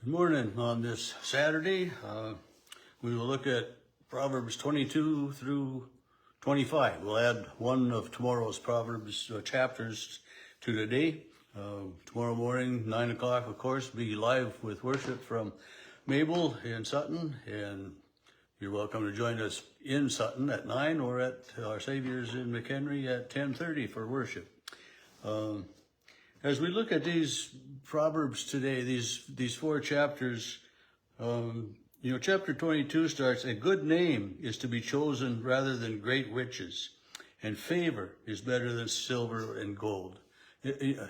Good morning. On this Saturday, we will look at Proverbs 22 through 25. We'll add one of tomorrow's Proverbs chapters to today. Tomorrow morning, 9 o'clock, of course, be live with worship from Mabel in Sutton, and you're welcome to join us in Sutton at 9 or at Our Savior's in McHenry at 10:30 for worship. As we look at these Proverbs today, these four chapters, chapter 22 starts, a good name is to be chosen rather than great riches, and favor is better than silver and gold.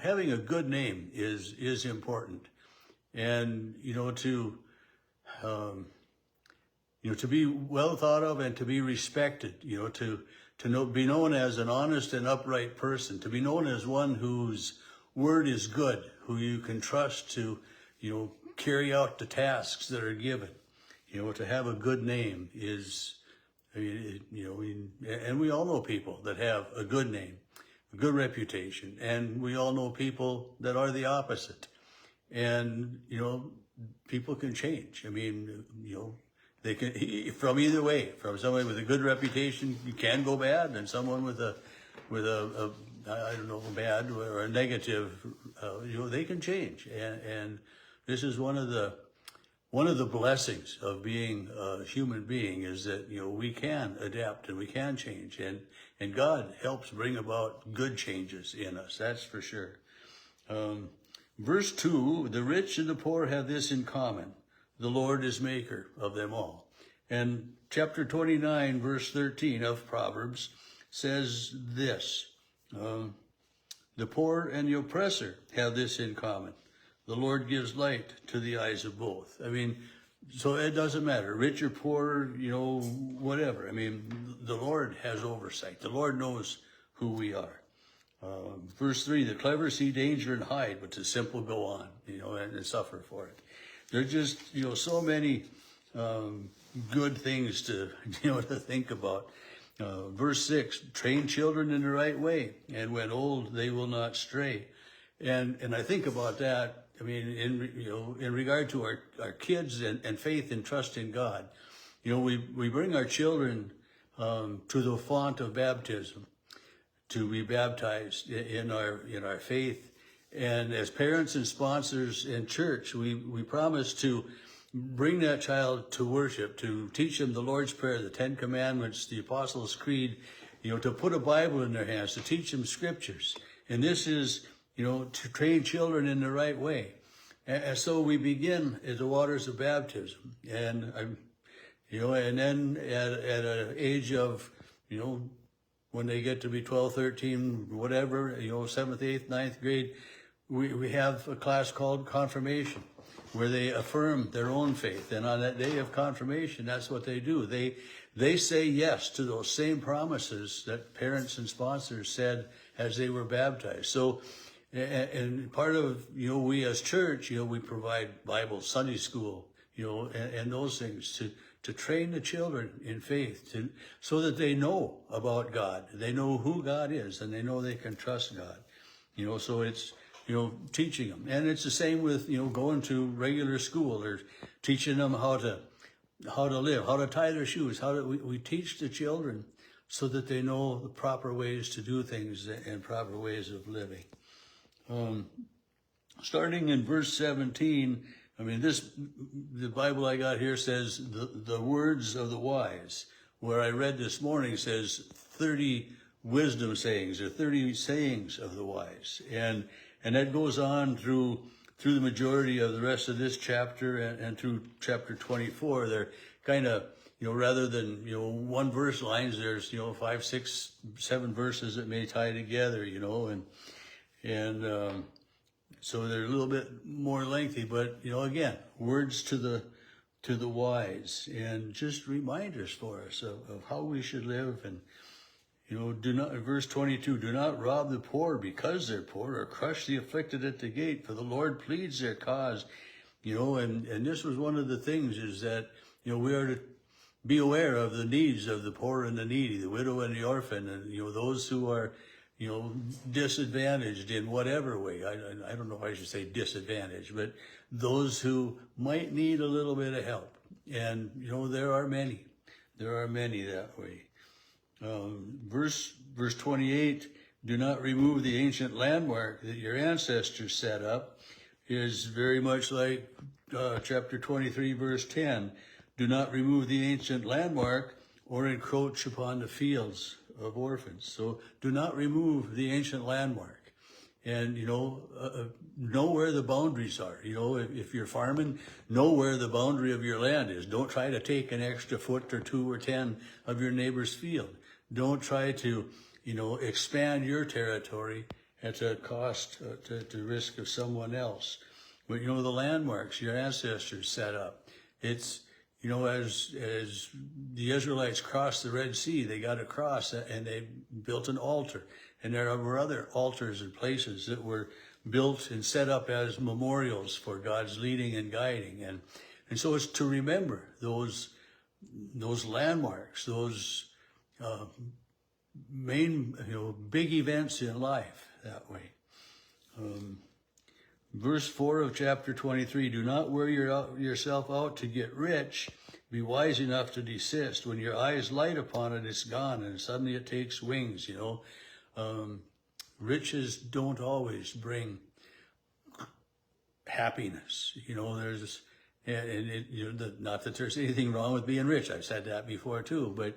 Having a good name is important, and to be well thought of and to be respected, to be known as an honest and upright person, to be known as one whose word is good, who you can trust to, carry out the tasks that are given. To have a good name is, and we all know people that have a good name, a good reputation, and we all know people that are the opposite. And, people can change. They can, from either way, from someone with a good reputation, you can go bad, and someone with a bad or a negative, they can change. And this is one of the blessings of being a human being, is that, we can adapt and we can change, and God helps bring about good changes in us. That's for sure. Verse 2, the rich and the poor have this in common: the Lord is maker of them all. And chapter 29, verse 13 of Proverbs says this: the poor and the oppressor have this in common: the Lord gives light to the eyes of both. So it doesn't matter, rich or poor, whatever. The Lord has oversight. The Lord knows who we are. Verse 3, the clever see danger and hide, but the simple go on, and suffer for it. There's just, so many good things to, to think about. Verse 6, train children in the right way, and when old, they will not stray. And I think about that, in regard to our kids and faith and trust in God. We bring our children to the font of baptism, to be baptized in our faith. And as parents and sponsors in church, we promise to bring that child to worship, to teach them the Lord's Prayer, the Ten Commandments, the Apostles' Creed, to put a Bible in their hands, to teach them scriptures. And this is, to train children in the right way. And so we begin at the waters of baptism. And, and then at an age of, when they get to be 12, 13, whatever, 7th, 8th, 9th grade, we have a class called confirmation, where they affirm their own faith. And on that day of confirmation, that's what they do. They say yes to those same promises that parents and sponsors said as they were baptized. So, and part of, we as church, we provide Bible, Sunday school, and those things to train the children in faith, so that they know about God. They know who God is, and they know they can trust God. So it's, teaching them. And it's the same with, going to regular school, or teaching them how to live, how to tie their shoes, we teach the children so that they know the proper ways to do things and proper ways of living. Starting in verse 17, the Bible I got here says the words of the wise, where I read this morning says 30 wisdom sayings, or 30 sayings of the wise. And that goes on through the majority of the rest of this chapter and through chapter 24. They're kind of, rather than, one verse lines, there's, 5, 6, 7 verses that may tie together, and so they're a little bit more lengthy, but, again, words to the wise, and just reminders for us of how we should live. And, do not, verse 22, do not rob the poor because they're poor, or crush the afflicted at the gate, for the Lord pleads their cause. And this was one of the things, is that, we are to be aware of the needs of the poor and the needy, the widow and the orphan, and, those who are, disadvantaged in whatever way. I don't know if I should say disadvantaged, but those who might need a little bit of help. And, there are many. There are many that way. Verse 28, do not remove the ancient landmark that your ancestors set up, is very much like chapter 23, verse 10. Do not remove the ancient landmark or encroach upon the fields of orphans. So do not remove the ancient landmark. And, know where the boundaries are. If you're farming, know where the boundary of your land is. Don't try to take an extra foot or 2 or 10 of your neighbor's field. Don't try to, expand your territory at a cost, to risk of someone else. But, the landmarks your ancestors set up, it's, as the Israelites crossed the Red Sea, they got across and they built an altar. And there were other altars and places that were built and set up as memorials for God's leading and guiding. And so it's to remember those landmarks, those main, big events in life that way. Verse 4 of chapter 23, do not wear yourself out to get rich. Be wise enough to desist. When your eyes light upon it, it's gone, and suddenly it takes wings, Riches don't always bring happiness. There's, not that there's anything wrong with being rich. I've said that before too, but,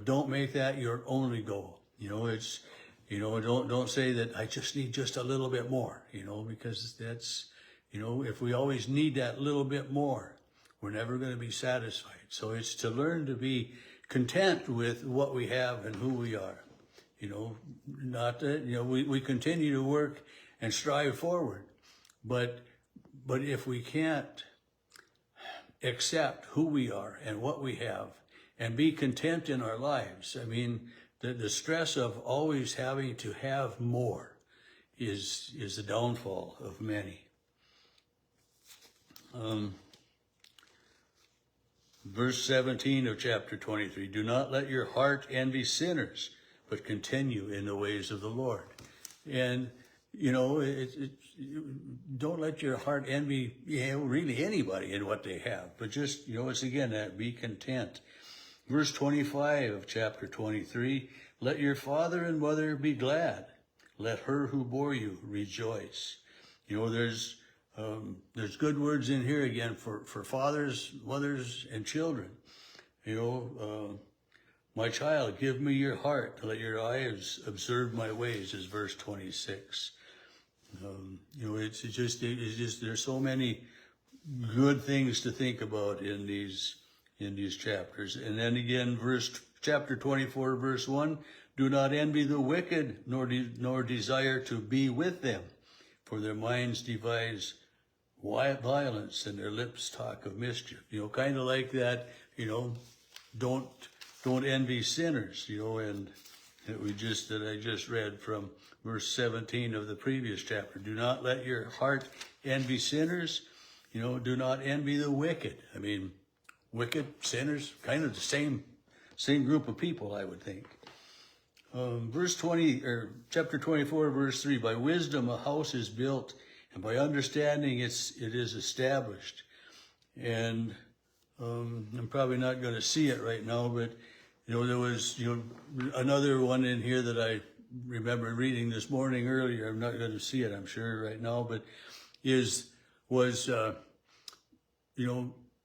don't make that your only goal. It's, don't say that I just need just a little bit more, because that's, if we always need that little bit more, we're never going to be satisfied. So it's to learn to be content with what we have and who we are. Not that, we continue to work and strive forward, but if we can't accept who we are and what we have and be content in our lives, the stress of always having to have more is the downfall of many. Verse 17 of chapter 23, do not let your heart envy sinners, but continue in the ways of the Lord. And, don't let your heart envy, really anybody in what they have, but just, it's again that be content. Verse 25 of chapter 23, let your father and mother be glad. Let her who bore you rejoice. There's good words in here again for fathers, mothers, and children. My child, give me your heart, let your eyes observe my ways, is verse 26. It's just there's so many good things to think about in these chapters. And then again, chapter 24, verse 1, do not envy the wicked, nor desire to be with them, for their minds devise violence and their lips talk of mischief. Kind of like that, don't envy sinners, and that I just read from verse 17 of the previous chapter. Do not let your heart envy sinners, do not envy the wicked. Wicked, sinners, kind of the same group of people, I would think. Chapter 24, verse 3, by wisdom a house is built, and by understanding it is established. And I'm probably not going to see it right now, but there was another one in here that I remember reading this morning earlier. I'm not going to see it, I'm sure, right now, but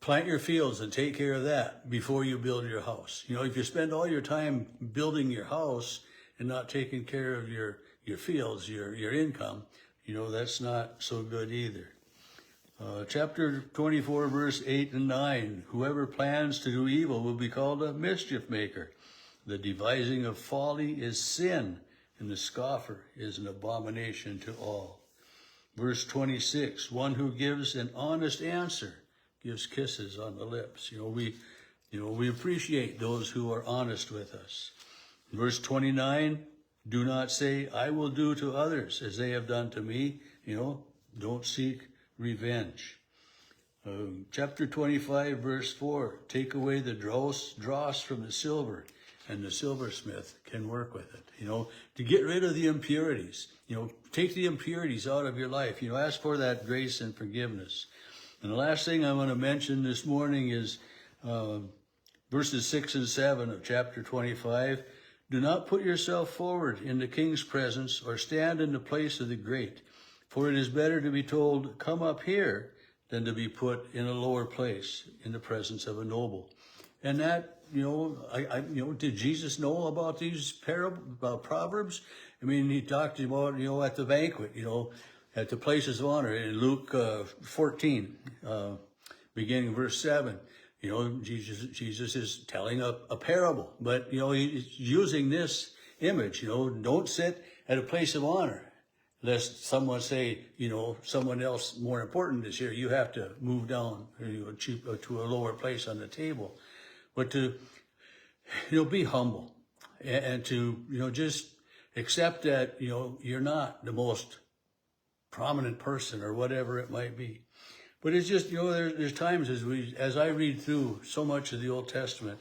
plant your fields and take care of that before you build your house. If you spend all your time building your house and not taking care of your fields, your income, that's not so good either. Chapter 24, verse 8 and 9, whoever plans to do evil will be called a mischief maker. The devising of folly is sin, and the scoffer is an abomination to all. Verse 26, one who gives an honest answer gives kisses on the lips. We appreciate those who are honest with us. Verse 29, do not say, I will do to others as they have done to me. Don't seek revenge. Chapter 25, verse 4, take away the dross from the silver and the silversmith can work with it, to get rid of the impurities, take the impurities out of your life, ask for that grace and forgiveness. And the last thing I want to mention this morning is verses 6 and 7 of chapter 25. Do not put yourself forward in the king's presence or stand in the place of the great, for it is better to be told, come up here, than to be put in a lower place in the presence of a noble. And that, did Jesus know about these Proverbs? I mean, he talked about, at the banquet, at the places of honor in Luke 14, beginning verse 7. Jesus is telling a parable, but, he's using this image, don't sit at a place of honor, lest someone say, someone else more important is here. You have to move down to a lower place on the table. But to, be humble and to, just accept that, you're not the most prominent person or whatever it might be. But it's just, there's times as I read through so much of the Old Testament,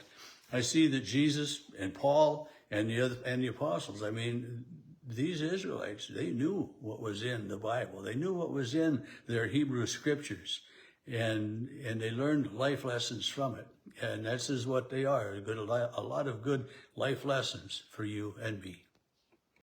I see that Jesus and Paul and the apostles, I mean, these Israelites, they knew what was in the Bible. They knew what was in their Hebrew scriptures, and they learned life lessons from it. And this is what they are, a lot of good life lessons for you and me.